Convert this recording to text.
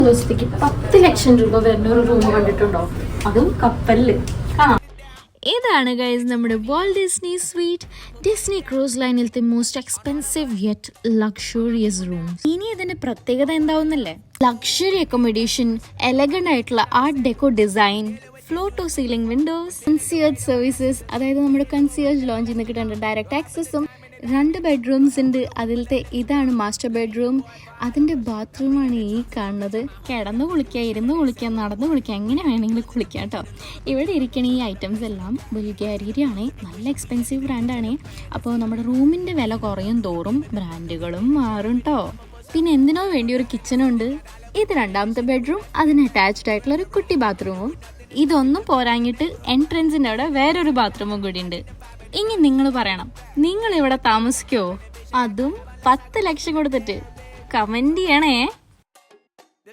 ദിവസത്തേക്ക് 10 ലക്ഷം രൂപ വരുന്ന ഒരു റൂം കണ്ടിട്ടുണ്ടോ? അതും കപ്പലില്. ഇതാണ് ഗൈസ് നമ്മുടെ Walt Disney suite. Disney cruise ലൈനിലത്തെ most expensive yet luxurious room. ഇനി ഇതിന്റെ പ്രത്യേകത എന്താവുന്നല്ലേ? ലക്ഷറി അക്കോമഡേഷൻ, എലഗന്റ് ആയിട്ടുള്ള art deco design, floor to ceiling windows, concierge services, അതായത് നമ്മുടെ കൺസിയേർജ് ലോഞ്ചിൽ നിന്ന് കിട്ടേണ്ട ഡയറക്റ്റ് ആക്സസും, 2 ബെഡ്റൂംസ് ഉണ്ട്. അതിലത്തെ ഇതാണ് മാസ്റ്റർ ബെഡ്റൂം. അതിൻ്റെ ബാത്റൂമാണ് ഈ കാണുന്നത്. കിടന്ന് കുളിക്കുക, ഇരുന്ന് കുളിക്കുക, നടന്ന് കുളിക്കുക, എങ്ങനെ വേണമെങ്കിലും കുളിക്കാം കേട്ടോ. ഇവിടെ ഇരിക്കണ ഈ ഐറ്റംസ് എല്ലാം ബുൾഗാരിയയാണ്. നല്ല എക്സ്പെൻസീവ് ബ്രാൻഡാണ്. അപ്പോൾ നമ്മുടെ റൂമിൻ്റെ വില കുറയും തോറും ബ്രാൻഡുകളും മാറും കേട്ടോ. പിന്നെ എന്തിനോ വേണ്ടി ഒരു കിച്ചണുണ്ട്. ഇത് 2ാമത്തെ ബെഡ്റൂം. അതിന് അറ്റാച്ച്ഡ് ആയിട്ടുള്ള ഒരു കുട്ടി ബാത്റൂമും. ഇതൊന്നും പോരാഞ്ഞിട്ട് എൻട്രൻസിൻ്റെ അവിടെ വേറൊരു ബാത്റൂമും കൂടി ഉണ്ട്. ഇനി നിങ്ങൾ പറയണം, നിങ്ങൾ ഇവിടെ താമസിക്കോ? അതും 10 ലക്ഷം കൊടുത്തിട്ട്? കമന്റ് ചെയ്യണേ.